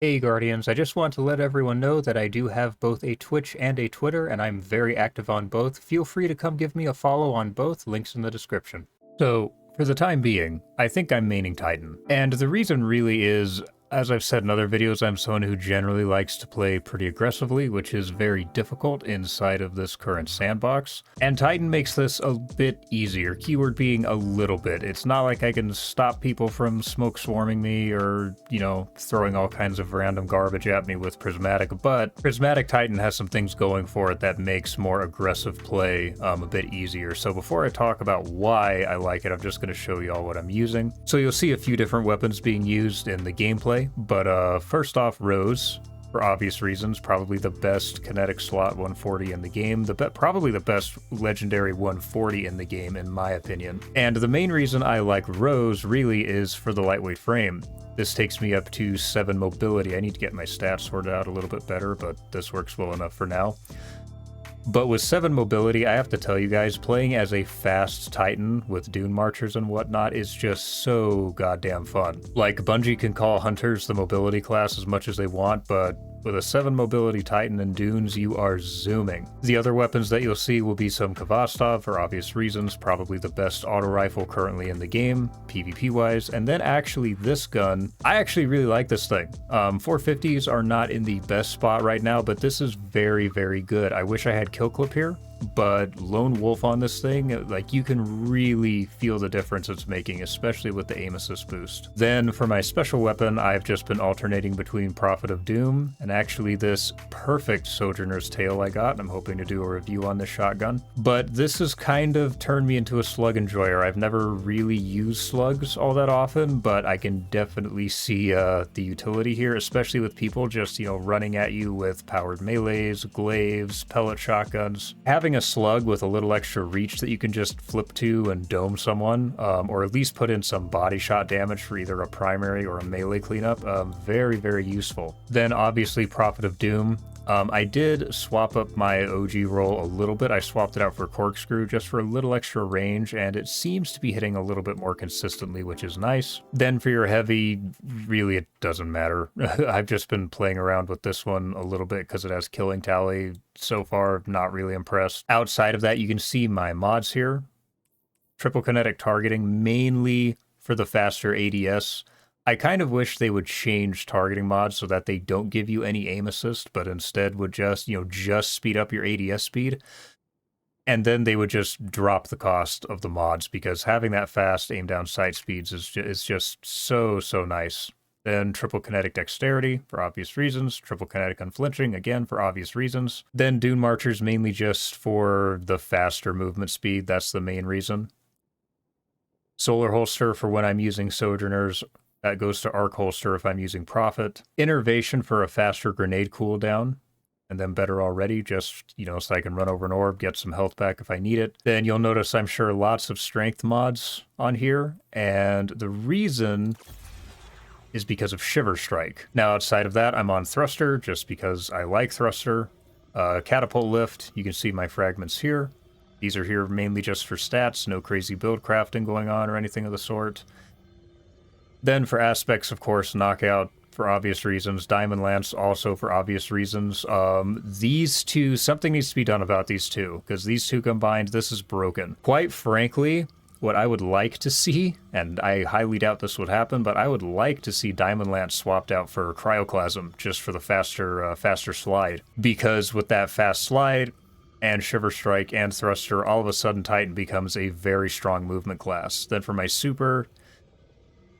Hey Guardians, I just want to let everyone know that I do have both a Twitch and a Twitter, and I'm very active on both. Feel free to come give me a follow on both, links in the description. So, for the time being, I think I'm maining Titan. And the reason really is, as I've said in other videos, I'm someone who generally likes to play pretty aggressively, which is very difficult inside of this current sandbox. And Titan makes this a bit easier, keyword being a little bit. It's not like I can stop people from smoke swarming me or, throwing all kinds of random garbage at me with Prismatic, but Prismatic Titan has some things going for it that makes more aggressive play a bit easier. So before I talk about why I like it, I'm just going to show you all what I'm using. So you'll see a few different weapons being used in the gameplay. But first off, Rose, for obvious reasons, probably the best kinetic slot 140 in the game, probably the best legendary 140 in the game, in my opinion. And the main reason I like Rose really is for the lightweight frame. This takes me up to 7 mobility. I need to get my stats sorted out a little bit better, but this works well enough for now. But with 7 mobility, I have to tell you guys, playing as a fast Titan with Dune Marchers and whatnot is just so goddamn fun. Like, Bungie can call Hunters the mobility class as much as they want, but with a 7 mobility Titan and Dunes, you are zooming. The other weapons that you'll see will be some Kvastov for obvious reasons, probably the best auto rifle currently in the game, PvP-wise, and then actually this gun. I actually really like this thing. 450s are not in the best spot right now, but this is very, very good. I wish I had kill clip here, but Lone Wolf on this thing, like, you can really feel the difference it's making, especially with the aim assist boost. Then for my special weapon, I've just been alternating between Prophet of Doom and actually this perfect Sojourner's Tale I got. I'm hoping to do a review on this shotgun. But this has kind of turned me into a slug enjoyer. I've never really used slugs all that often, but I can definitely see the utility here, especially with people just, running at you with powered melees, glaives, pellet shotguns. Having a slug with a little extra reach that you can just flip to and dome someone, or at least put in some body shot damage for either a primary or a melee cleanup, very, very useful. Then obviously Prophet of Doom. I did swap up my OG roll a little bit. I swapped it out for Corkscrew just for a little extra range, and it seems to be hitting a little bit more consistently, which is nice. Then for your heavy, really it doesn't matter. I've just been playing around with this one a little bit because it has killing tally. So far, not really impressed. Outside of that, you can see my mods here. Triple kinetic targeting, mainly for the faster ADS. I kind of wish they would change targeting mods so that they don't give you any aim assist, but instead would just, just speed up your ADS speed. And then they would just drop the cost of the mods, because having that fast aim down sight speeds is just so, so nice. Then triple kinetic dexterity for obvious reasons, triple kinetic unflinching again for obvious reasons. Then Dune Marchers mainly just for the faster movement speed, that's the main reason. Solar Holster for when I'm using Sojourners. That goes to Arc Holster if I'm using Prophet. Innervation for a faster grenade cooldown. And then Better Already, just, so I can run over an orb, get some health back if I need it. Then you'll notice, I'm sure, lots of strength mods on here. And the reason is because of Shiver Strike. Now, outside of that, I'm on Thruster, just because I like Thruster. Catapult Lift, you can see my fragments here. These are here mainly just for stats, no crazy build crafting going on or anything of the sort. Then for aspects, of course, Knockout for obvious reasons, Diamond Lance also for obvious reasons. These two, something needs to be done about these two, because these two combined, this is broken. Quite frankly, what I would like to see, and I highly doubt this would happen, but I would like to see Diamond Lance swapped out for Cryoclasm, just for the faster slide. Because with that fast slide, and Shiver Strike and Thruster, all of a sudden Titan becomes a very strong movement class. Then for my super,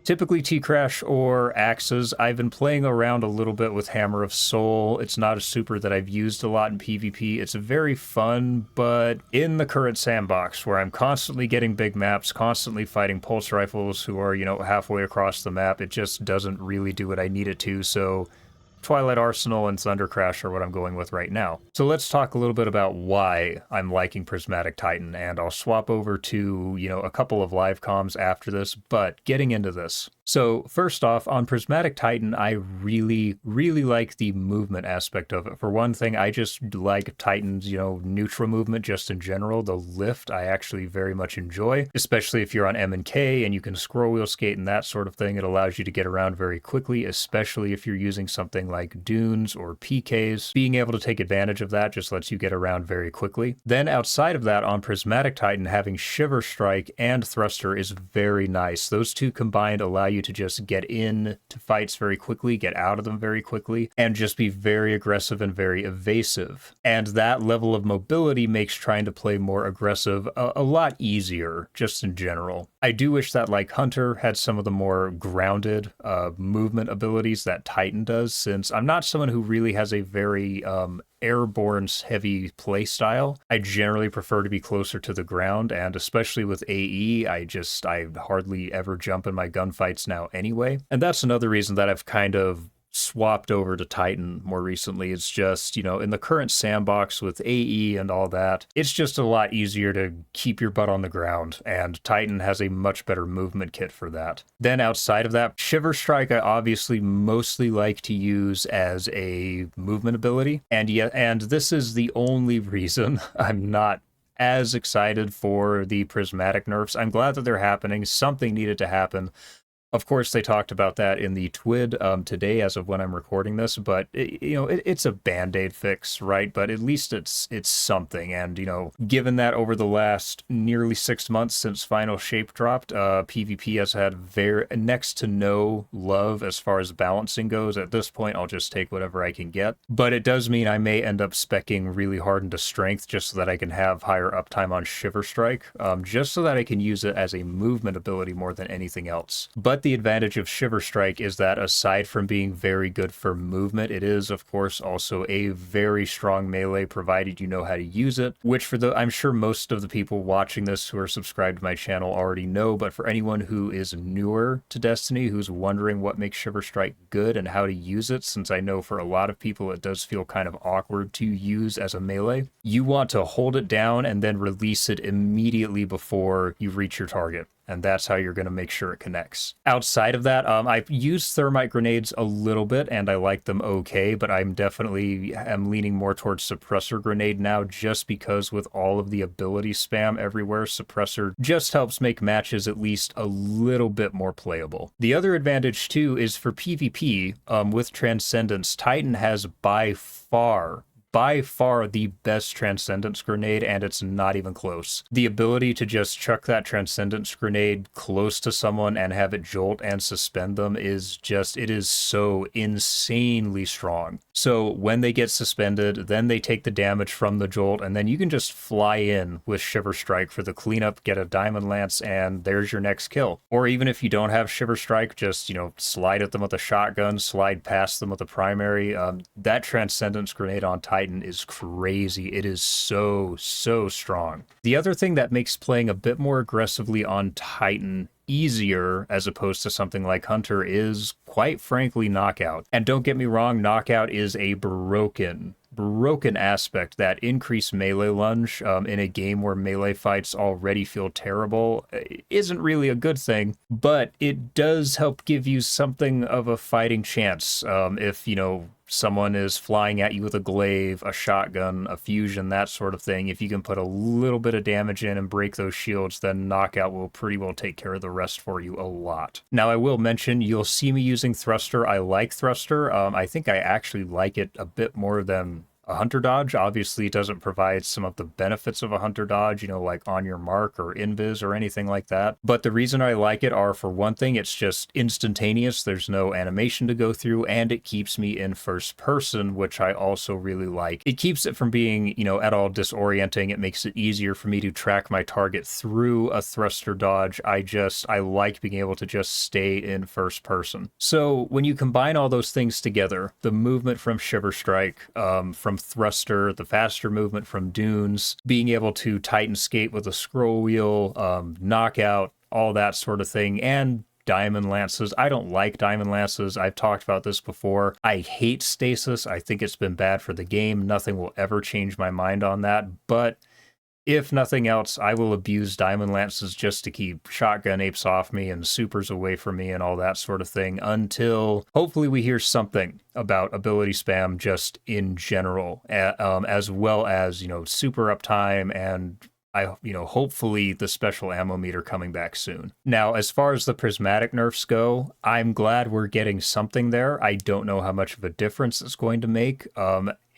typically T-Crash or Axes. I've been playing around a little bit with Hammer of Soul. It's not a super that I've used a lot in PvP. It's very fun, but in the current sandbox, where I'm constantly getting big maps, constantly fighting pulse rifles who are, halfway across the map, it just doesn't really do what I need it to, so Twilight Arsenal and Thunder Crash are what I'm going with right now. So let's talk a little bit about why I'm liking Prismatic Titan, and I'll swap over to, a couple of live comms after this, but getting into this. So first off, on Prismatic Titan, I really, really like the movement aspect of it. For one thing, I just like Titan's, neutral movement just in general. The lift I actually very much enjoy, especially if you're on M and K and you can scroll wheel skate and that sort of thing. It allows you to get around very quickly, especially if you're using something like dunes or PKs. Being able to take advantage of that just lets you get around very quickly. Then outside of that, on Prismatic Titan, having Shiver Strike and Thruster is very nice. Those two combined allow you to just get in to fights very quickly, get out of them very quickly, and just be very aggressive and very evasive. And that level of mobility makes trying to play more aggressive a lot easier, just in general. I do wish that, like, Hunter had some of the more grounded movement abilities that Titan does, since I'm not someone who really has a very airborne heavy play style. I generally prefer to be closer to the ground, and especially with AE, I hardly ever jump in my gunfights now anyway. And that's another reason that I've kind of swapped over to Titan more recently. It's just, in the current sandbox with AE and all that, it's just a lot easier to keep your butt on the ground, and Titan has a much better movement kit for that. Then outside of that, Shiver Strike I obviously mostly like to use as a movement ability, and this is the only reason I'm not as excited for the prismatic nerfs. I'm glad that they're happening. Something needed to happen. Of course, they talked about that in the TWID today, as of when I'm recording this, but it's a Band-Aid fix, right? But at least it's something, and given that over the last nearly 6 months since Final Shape dropped, PvP has had next to no love as far as balancing goes. At this point, I'll just take whatever I can get, but it does mean I may end up speccing really hard into Strength just so that I can have higher uptime on Shiver Strike, just so that I can use it as a movement ability more than anything else. But the advantage of Shiver Strike is that aside from being very good for movement, it is, of course, also a very strong melee, provided you know how to use it, which I'm sure most of the people watching this who are subscribed to my channel already know, but for anyone who is newer to Destiny, who's wondering what makes Shiver Strike good and how to use it, since I know for a lot of people it does feel kind of awkward to use as a melee, you want to hold it down and then release it immediately before you reach your target. And that's how you're going to make sure it connects. Outside of that, I've used thermite grenades a little bit, and I like them okay, but I'm leaning more towards suppressor grenade now, just because with all of the ability spam everywhere, suppressor just helps make matches at least a little bit more playable. The other advantage, too, is for PvP, with Transcendence, Titan has by far the best Transcendence grenade, and it's not even close. The ability to just chuck that Transcendence grenade close to someone and have it jolt and suspend them it is so insanely strong. So when they get suspended, then they take the damage from the jolt, and then you can just fly in with Shiver Strike for the cleanup, get a Diamond Lance, and there's your next kill. Or even if you don't have Shiver Strike, just, slide at them with a shotgun, slide past them with a primary. That Transcendence grenade on Titan is crazy. It is so strong. The other thing that makes playing a bit more aggressively on Titan easier as opposed to something like Hunter is, quite frankly, Knockout. And don't get me wrong, Knockout is a broken aspect. That increased melee lunge in a game where melee fights already feel terrible isn't really a good thing, but it does help give you something of a fighting chance. If someone is flying at you with a glaive, a shotgun, a fusion, that sort of thing, if you can put a little bit of damage in and break those shields, then Knockout will pretty well take care of the rest for you a lot. Now, I will mention, you'll see me using Thruster. I like Thruster. I think I actually like it a bit more than a Hunter dodge. Obviously, it doesn't provide some of the benefits of a Hunter dodge, like on your mark or invis or anything like that. But the reason I like it are, for one thing, it's just instantaneous. There's no animation to go through, and it keeps me in first person, which I also really like. It keeps it from being, at all disorienting. It makes it easier for me to track my target through a thruster dodge. I like being able to just stay in first person. So when you combine all those things together, the movement from Shiver Strike, from Thruster, the faster movement from Dunes, being able to Titan skate with a scroll wheel, Knockout, all that sort of thing, and Diamond Lances. I don't like Diamond Lances. I've talked about this before. I hate Stasis. I think it's been bad for the game. Nothing will ever change my mind on that, but if nothing else, I will abuse Diamond Lances just to keep shotgun apes off me and supers away from me and all that sort of thing until hopefully we hear something about ability spam just in general, as well as, super uptime and hopefully the special ammo meter coming back soon. Now, as far as the prismatic nerfs go, I'm glad we're getting something there. I don't know how much of a difference it's going to make.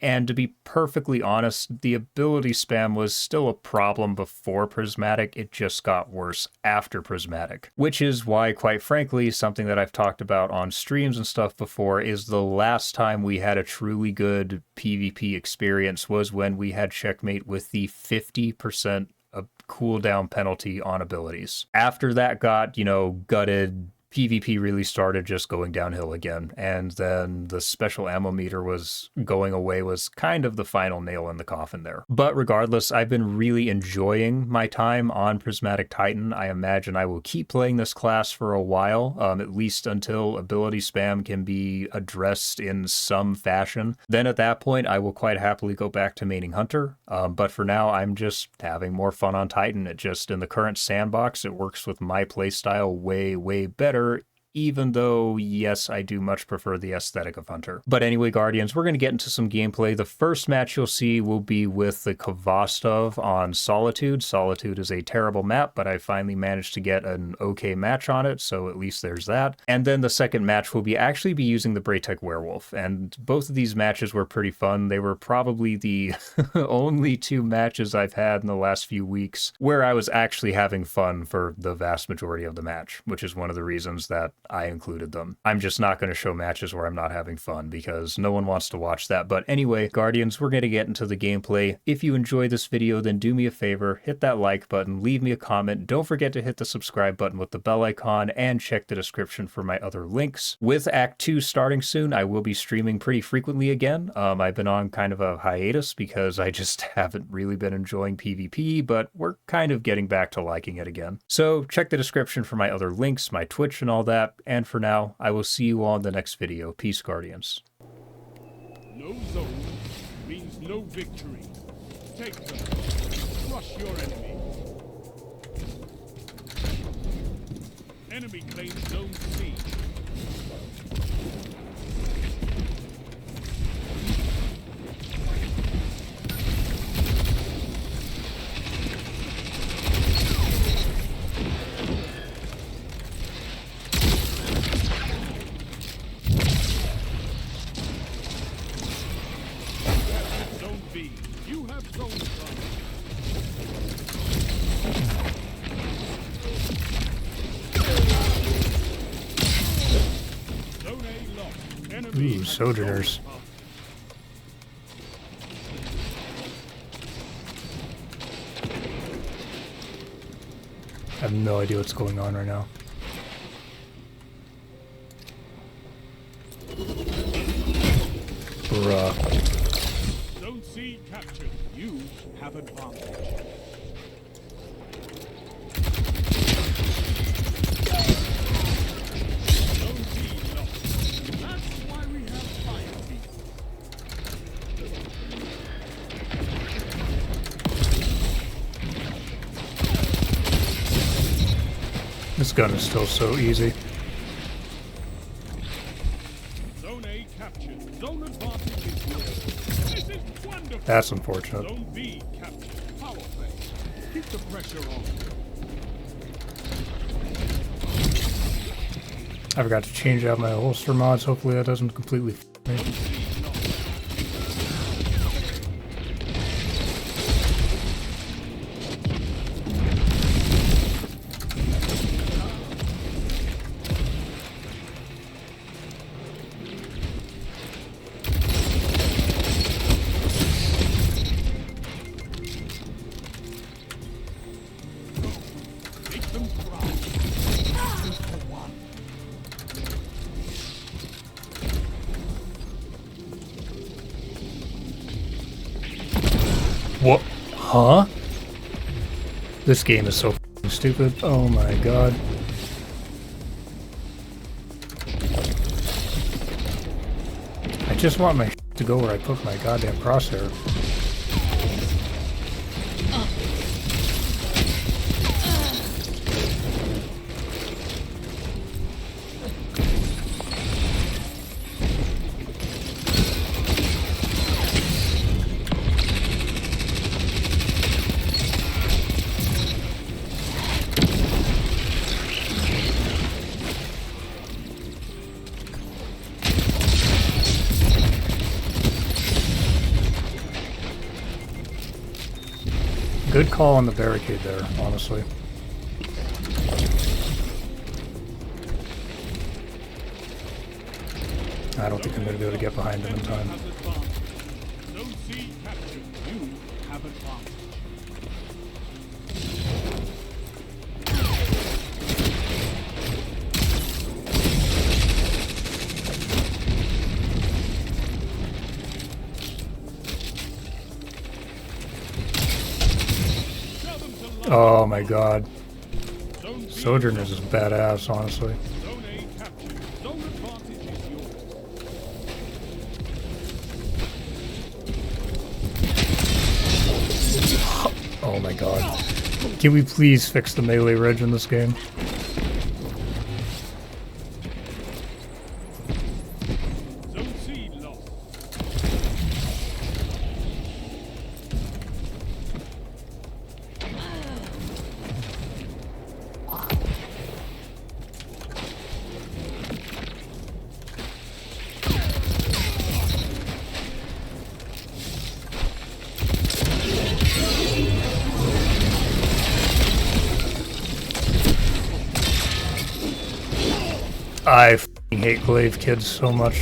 And to be perfectly honest, the ability spam was still a problem before Prismatic. It just got worse after Prismatic. Which is why, quite frankly, something that I've talked about on streams and stuff before is the last time we had a truly good PvP experience was when we had Checkmate with the 50% cooldown penalty on abilities. After that got, gutted, PvP really started just going downhill again, and then the special ammo meter was going away was kind of the final nail in the coffin there. But regardless, I've been really enjoying my time on Prismatic Titan. I imagine I will keep playing this class for a while, at least until ability spam can be addressed in some fashion. Then at that point, I will quite happily go back to maining Hunter, but for now, I'm just having more fun on Titan. It just, in the current sandbox, it works with my playstyle way, way better, even though, yes, I do much prefer the aesthetic of Hunter. But anyway, Guardians, we're going to get into some gameplay. The first match you'll see will be with the Kvostov on Solitude. Solitude is a terrible map, but I finally managed to get an okay match on it, so at least there's that. And then the second match will actually be using the Braytech Werewolf, and both of these matches were pretty fun. They were probably the only two matches I've had in the last few weeks where I was actually having fun for the vast majority of the match, which is one of the reasons that I included them. I'm just not going to show matches where I'm not having fun because no one wants to watch that. But anyway, Guardians, we're going to get into the gameplay. If you enjoy this video, then do me a favor, hit that like button, leave me a comment. Don't forget to hit the subscribe button with the bell icon and check the description for my other links. With Act 2 starting soon, I will be streaming pretty frequently again. I've been on kind of a hiatus because I just haven't really been enjoying PvP, but we're kind of getting back to liking it again. So check the description for my other links, my Twitch and all that. And for now, I will see you all in the next video. Peace, Guardians. No zone means no victory. Take them. Crush your enemy. Enemy claims zone C. You have zone cover. Zone A lost. Enemy Ooh, Sojourners. I have no idea what's going on right now. Bruh. Zone C captured. You have advantage. Zone C lost. That's why we have fire team. This gun is still so easy. Zone A captured. Zone advantage is yours. This is wonderful. That's unfortunate. Zone B captured. Power play. Keep the pressure on. I forgot to change out my holster mods. Hopefully that doesn't completely f me. Make them cry. What? Huh? This game is so f***ing stupid. Oh my god. I just want my to go where I put my goddamn crosshair. Good call on the barricade there, honestly. I don't think I'm going to be able to get behind him in time. Zone C captured. You have advanced. Oh my god. Zone B Sojourners is badass, honestly. Zone A captured. Zone advantage is yours. Oh my god. Can we please fix the melee reg in this game? Zone C lost. I f***ing hate glaive kids so much.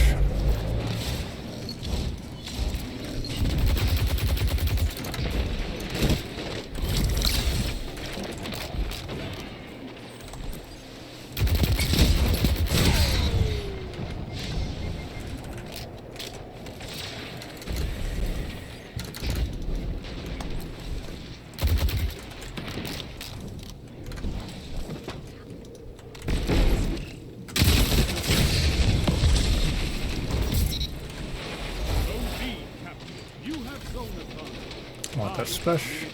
Zone B captured. You have zone advantage. Want that special?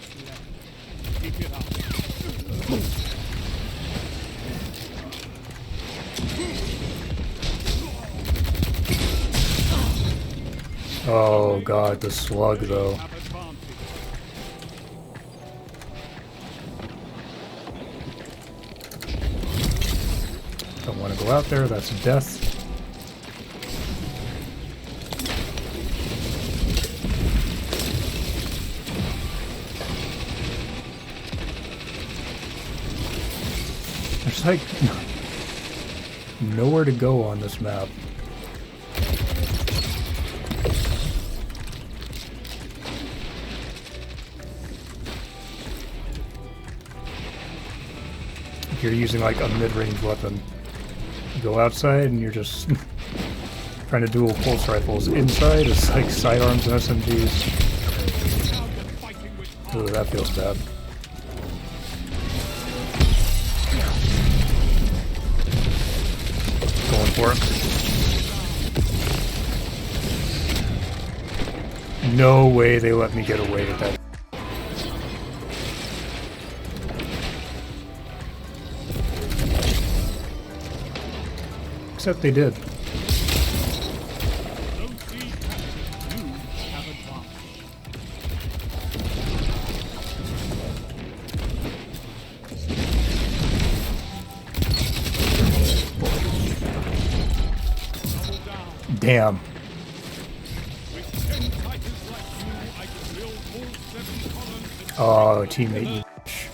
Keep it up. Oh god, the slug though. Have advantage. Don't want to go out there, that's death. There's like nowhere to go on this map. If you're using like a mid-range weapon, you go outside and you're just trying to dual pulse rifles. Inside it's like sidearms and SMGs. Now you're fighting with Ooh, that feels bad. Going for it. No way they let me get away with that. Except they did. Zone C captured. You have advantage. Double down. Damn. With 10 Titans like you, I can build all 7 columns and Oh, teammate, you bitch.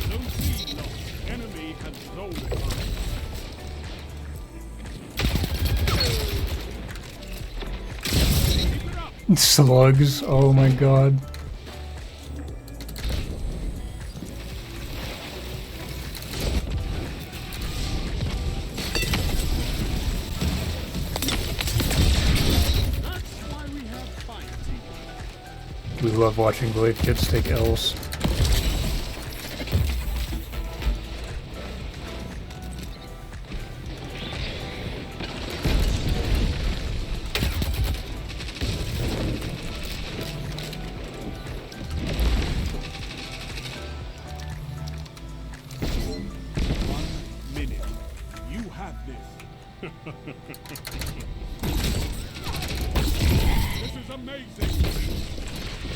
Zone C lost. Enemy has zone advantage. Keep it up. Slugs, oh my god. That's why we have fighting. We love watching glaive kids take L's. You have this. This is is amazing.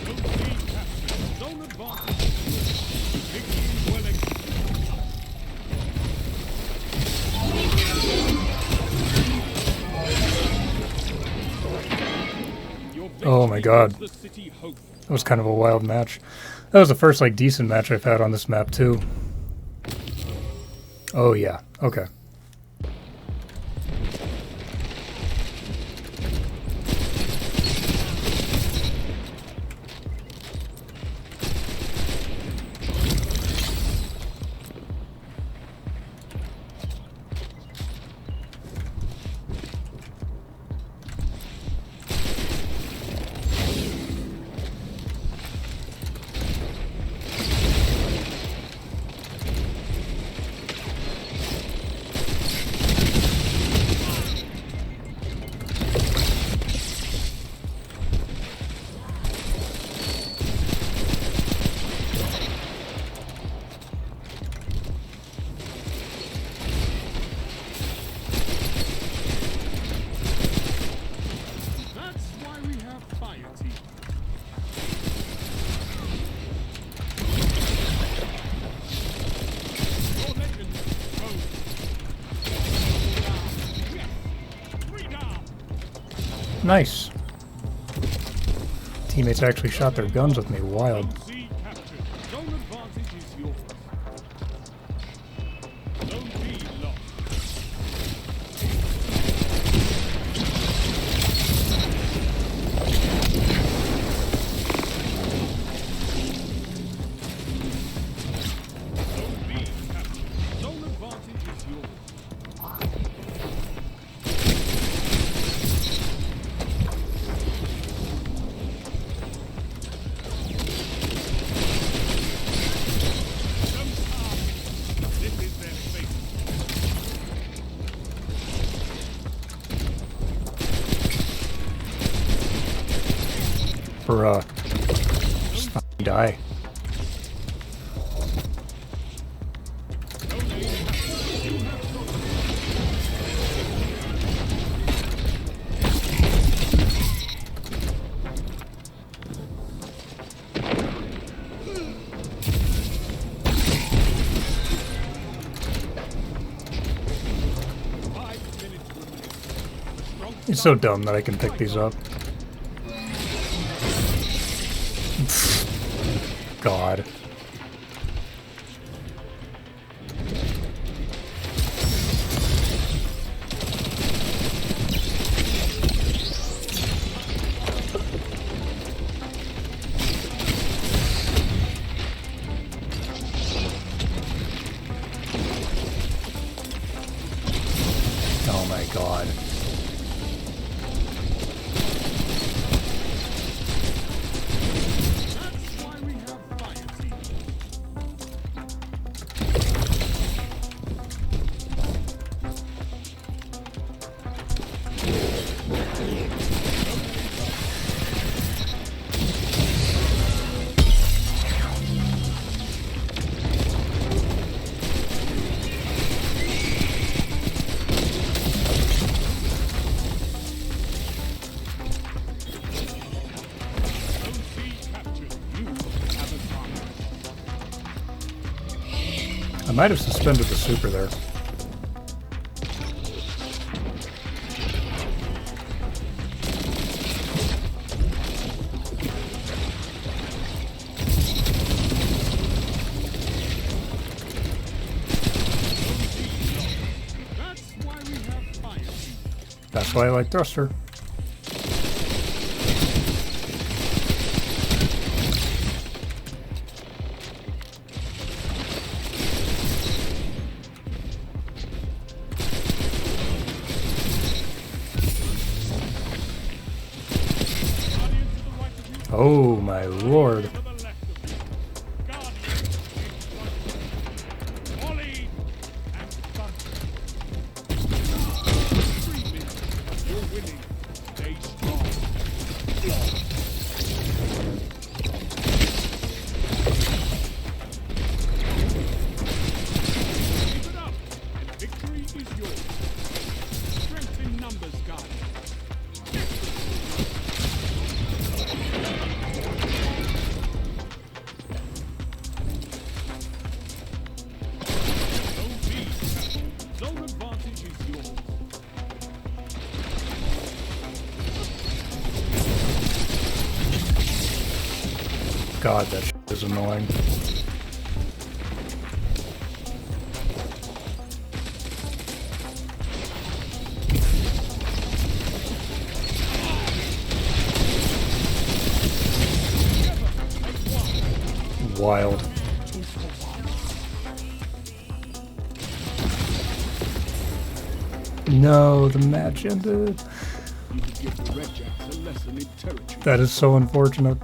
Zone C captured. Zone advantage. Victory well executed. Your Oh my god. victory gives the city hope. That was kind of a wild match. That was the first, like, decent match I've had on this map, too. Oh, yeah. Okay. That's why we have fire team. Your legend goes. Yes. 3 down. Nice. Teammates actually shot their guns with me. Wild. Zone C captured. Zone advantage is yours. Zone B lost. Zone B captured. Zone advantage is yours. Zone R. This is their fate. For, just fucking die. Zone A captured. You have zone. Five minutes remaining. The strong It's so dumb that I can pick these up. God. Oh my god. That's why we have fire team. Zone C captured. You have advantage. I might have suspended the super there. That's why we have fire team. That's why I like thruster. Guardian to the right of you. Oh my lord. To the left of you. Guardian in front of you. Volley and thunder. 3 minutes. You're winning. Stay strong. Keep it up, and victory is yours. Strength in numbers, Guardian. God, that shit is annoying. Wild. No, the match ended. That is so unfortunate.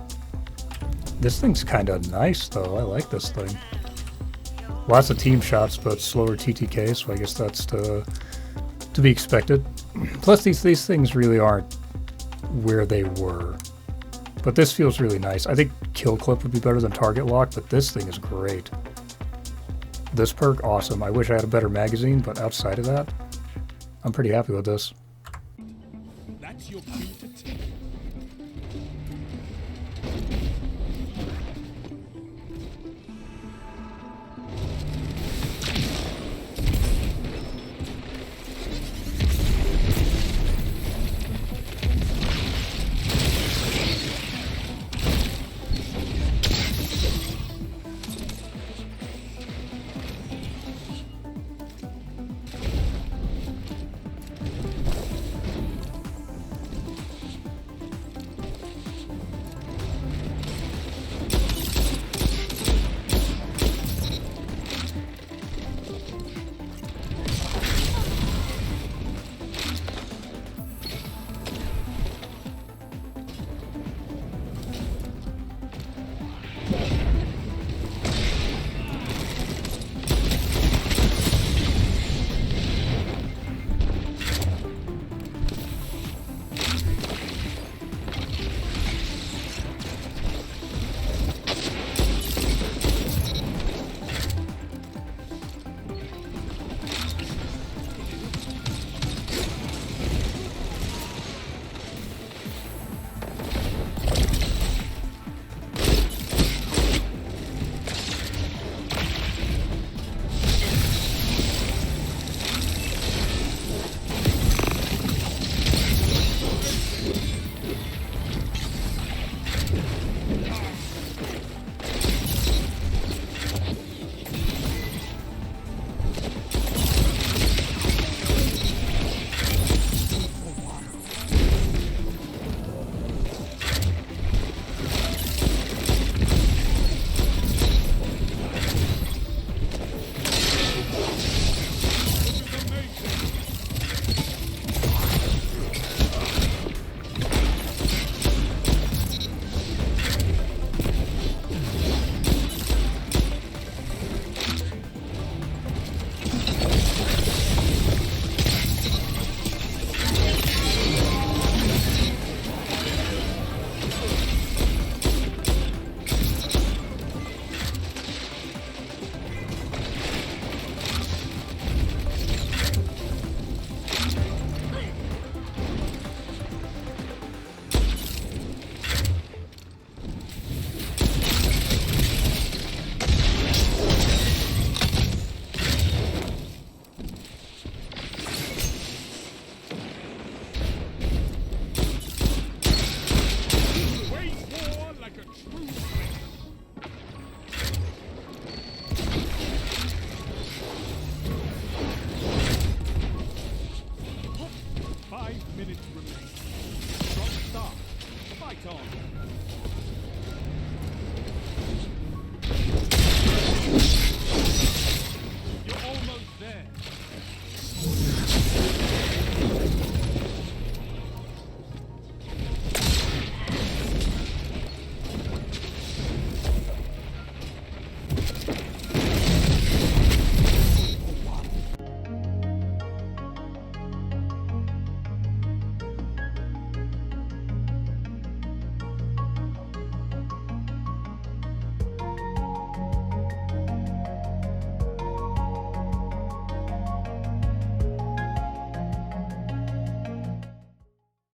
This thing's kind of nice, though. I like this thing. Lots of team shots, but slower TTK, so I guess that's to be expected. Plus, these things really aren't where they were. But this feels really nice. I think Kill Clip would be better than Target Lock, but this thing is great. This perk, awesome. I wish I had a better magazine, but outside of that, I'm pretty happy with this. That's your cue to take.